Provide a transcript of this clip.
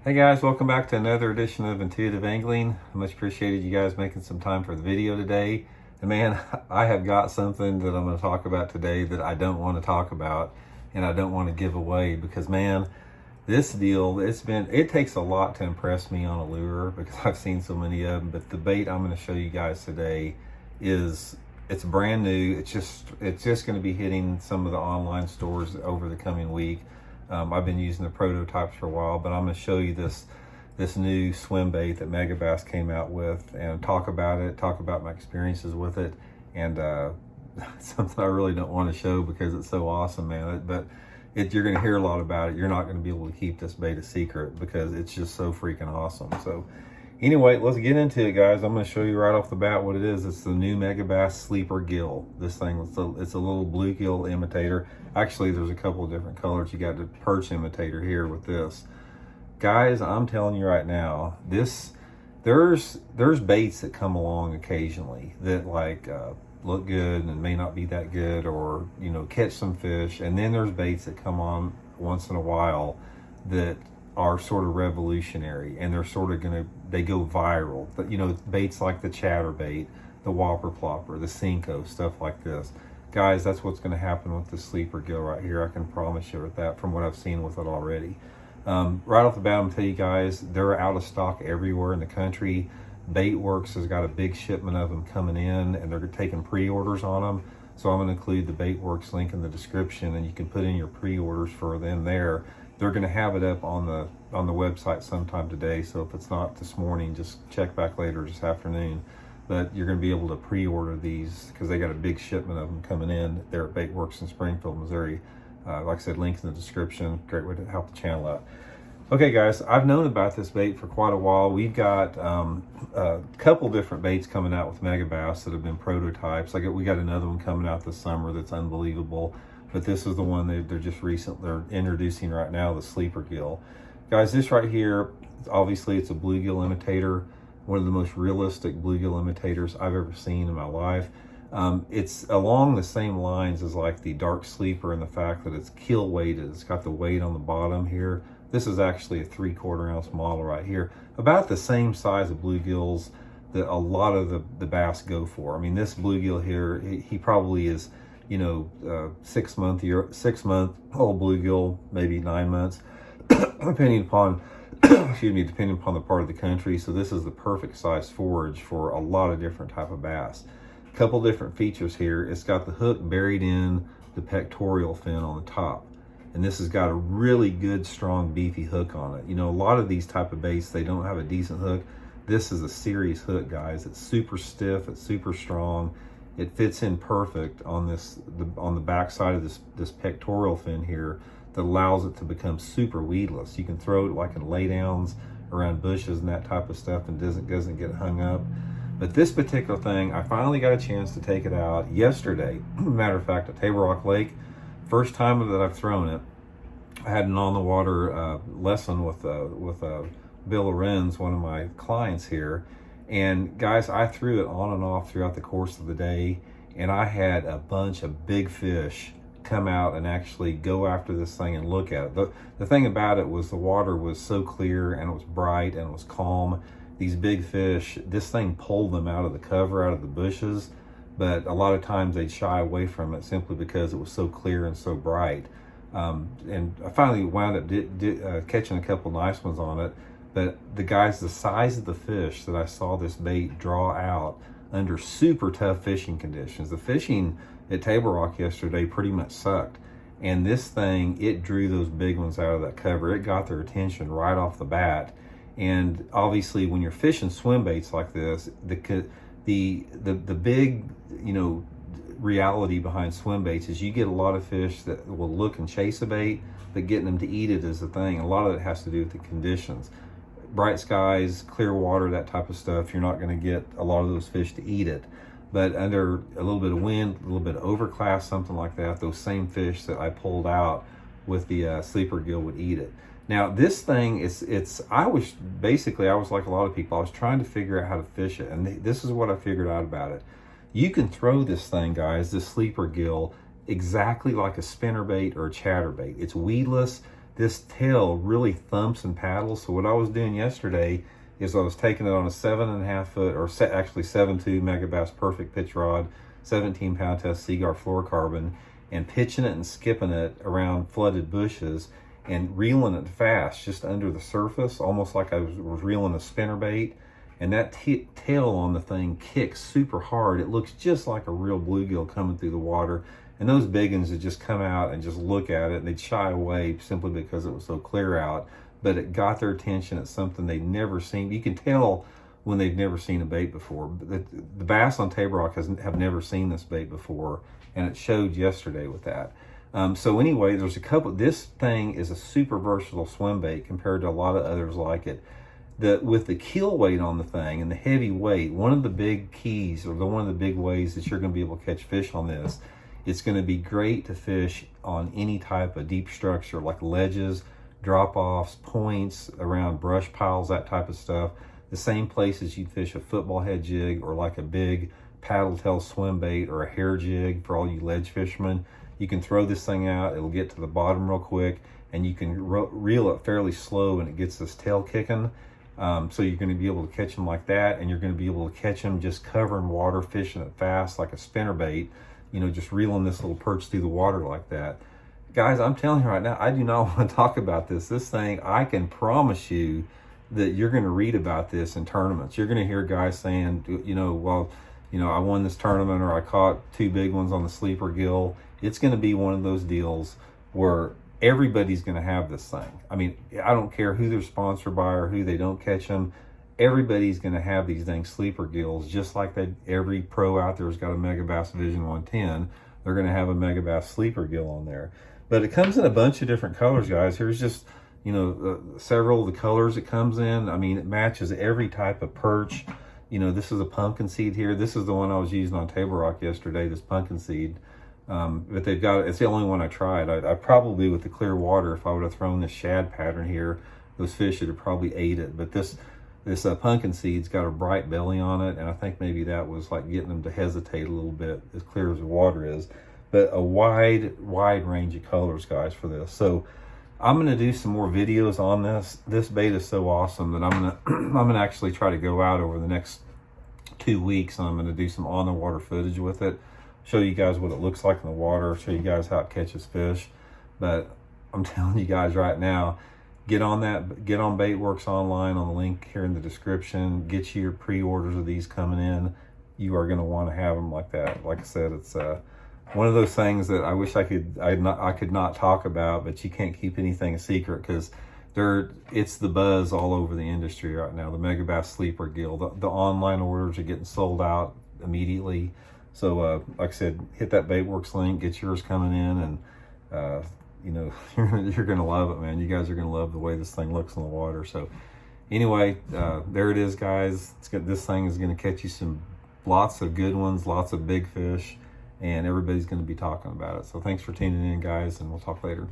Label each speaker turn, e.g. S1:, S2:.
S1: Hey guys, welcome back to another edition of Intuitive Angling. I much appreciated you guys making some time for the video today. And man, I have got something that I'm going to talk about today that I don't want to talk about and I don't want to give away because man, this deal, it takes a lot to impress me on a lure because I've seen so many of them. But the bait I'm going to show you guys today it's brand new. It's just going to be hitting some of the online stores over the coming week. I've been using the prototypes for a while, but I'm going to show you this new swim bait that Megabass came out with and talk about my experiences with it, and something I really don't want to show because it's so awesome, man. But you're going to hear a lot about it. You're not going to be able to keep this bait a secret because it's just so freaking awesome. So anyway, let's get into it, guys. I'm going to show you right off the bat what it is. It's the new Megabass Sleeper Gill. This thing, it's a little bluegill imitator. Actually, there's a couple of different colors. You got the perch imitator here with this. Guys, I'm telling you right now, there's baits that come along occasionally that look good and may not be that good, or catch some fish. And then there's baits that come on once in a while that are sort of revolutionary, and they're sort of they go viral. But baits like the chatterbait, the whopper plopper, the Cinco, stuff like this. Guys, that's what's going to happen with the Sleeper Gill right here. I can promise you with that from what I've seen with it already. Right off the bat, I'm going to tell you guys, they're out of stock everywhere in the country. Baitworks has got a big shipment of them coming in, and they're taking pre-orders on them. So I'm going to include the Baitworks link in the description, and you can put in your pre-orders for them there. They're going to have it up on the website sometime today. So if it's not this morning, just check back later this afternoon. But you're going to be able to pre-order these because they got a big shipment of them coming in there at Baitworks in Springfield, Missouri. Like I said, links in the description. Great way to help the channel out. Okay, guys, I've known about this bait for quite a while. We've got a couple different baits coming out with Megabass that have been prototypes. We got another one coming out this summer that's unbelievable. But this is the one they're introducing right now, the Sleeper Gill. Guys, this right here, obviously it's a bluegill imitator. One of the most realistic bluegill imitators I've ever seen in my life. It's along the same lines as like the Dark Sleeper in the fact that it's kill weighted. It's got the weight on the bottom here. This is actually a 3/4 ounce model right here. About the same size of bluegills that a lot of the bass go for. I mean, this bluegill here, he probably is, 6 month old bluegill, maybe 9 months, depending upon depending upon the part of the country. So this is the perfect size forage for a lot of different type of bass. A couple different features here. It's got the hook buried in the pectoral fin on the top. And this has got a really good, strong, beefy hook on it. A lot of these type of baits, they don't have a decent hook. This is a serious hook, guys. It's super stiff, it's super strong. It fits in perfect on the back side of this pectoral fin here that allows it to become super weedless. You can throw it like in laydowns around bushes and that type of stuff and doesn't get hung up. But this particular thing, I finally got a chance to take it out yesterday. Matter of fact, at Table Rock Lake, first time that I've thrown it. I had an on the water lesson with Bill Lorenz, one of my clients here. And guys, I threw it on and off throughout the course of the day, and I had a bunch of big fish come out and actually go after this thing and look at it. The thing about it was the water was so clear and it was bright and it was calm. These big fish, this thing pulled them out of the cover, out of the bushes, but a lot of times they'd shy away from it simply because it was so clear and so bright. And I finally wound up catching a couple nice ones on it. But the size of the fish that I saw this bait draw out under super tough fishing conditions. The fishing at Table Rock yesterday pretty much sucked. And this thing, it drew those big ones out of that cover. It got their attention right off the bat. And obviously when you're fishing swim baits like this, the big, reality behind swim baits is you get a lot of fish that will look and chase a bait, but getting them to eat it is the thing. A lot of it has to do with the conditions. Bright skies, clear water, that type of stuff, you're not going to get a lot of those fish to eat it. But under a little bit of wind, a little bit of overcast, something like that, those same fish that I pulled out with the Sleeper Gill would eat it. Now this thing, I was like a lot of people, I was trying to figure out how to fish it, and this is what I figured out about it. You can throw this thing, guys, this Sleeper Gill, exactly like a spinnerbait or a chatterbait. It's weedless. this tail really thumps and paddles. So what I was doing yesterday is I was taking it on a 7.5 foot, or actually 7.2 Megabass Perfect pitch rod, 17-pound test Seaguar fluorocarbon, and pitching it and skipping it around flooded bushes and reeling it fast just under the surface, almost like I was reeling a spinnerbait. And that tail on the thing kicks super hard. It looks just like a real bluegill coming through the water. And those big ones would just come out and just look at it, and they'd shy away simply because it was so clear out. But it got their attention. It's something they'd never seen. You can tell when they've never seen a bait before. The bass on Table Rock have never seen this bait before, and it showed yesterday with that. So anyway, there's a couple. This thing is a super versatile swim bait compared to a lot of others like it. With the keel weight on the thing and the heavy weight, one of the big keys, or one of the big ways that you're going to be able to catch fish on this, it's going to be great to fish on any type of deep structure like ledges, drop-offs, points, around brush piles, that type of stuff. The same places you'd fish a football head jig or like a big paddle tail swim bait or a hair jig for all you ledge fishermen. You can throw this thing out, it'll get to the bottom real quick, and you can reel it fairly slow and it gets this tail kicking. So you're going to be able to catch them like that, and you're going to be able to catch them just covering water, fishing it fast like a spinnerbait, you know, just reeling this little perch through the water like that. Guys, I'm telling you right now, I do not want to talk about this. This thing, I can promise you that you're going to read about this in tournaments. You're going to hear guys saying, you know, well, you know, I won this tournament, or I caught 2 big ones on the Sleeper Gill. It's going to be one of those deals where everybody's going to have this thing. I mean, I don't care who they're sponsored by or who they don't catch them. Everybody's going to have these dang Sleeper Gills, just like that. Every pro out there has got a Megabass Vision 110. They're going to have a Megabass Sleeper Gill on there. But it comes in a bunch of different colors, guys. Here's just, you know, several of the colors it comes in. I mean, it matches every type of perch. You know, this is a pumpkin seed here. This is the one I was using on Table Rock yesterday, this pumpkin seed. But they've got, it's the only one I tried. I probably, with the clear water, if I would have thrown this shad pattern here, those fish would have probably ate it. But this pumpkin seed's got a bright belly on it, and I think maybe that was like getting them to hesitate a little bit, as clear as the water is. But a wide range of colors, guys, for this. So I'm gonna do some more videos on this. This bait is so awesome that I'm gonna actually try to go out over the next 2 weeks, and I'm gonna do some on the water footage with it, show you guys what it looks like in the water, show you guys how it catches fish. But I'm telling you guys right now, get on Baitworks online on the link here in the description. Get you your pre-orders of these coming in. You are going to want to have them like that. Like I said, it's one of those things that I wish I could not talk about, but you can't keep anything a secret, because it's the buzz all over the industry right now. The Megabass Sleeper Gill, the online orders are getting sold out immediately. So like I said, hit that Baitworks link, get yours coming in, and you know, you're gonna love it, man. You guys are gonna love the way this thing looks in the water. So anyway, there it is, guys. This thing is gonna catch you lots of good ones, lots of big fish, and everybody's gonna be talking about it. So thanks for tuning in, guys, and we'll talk later.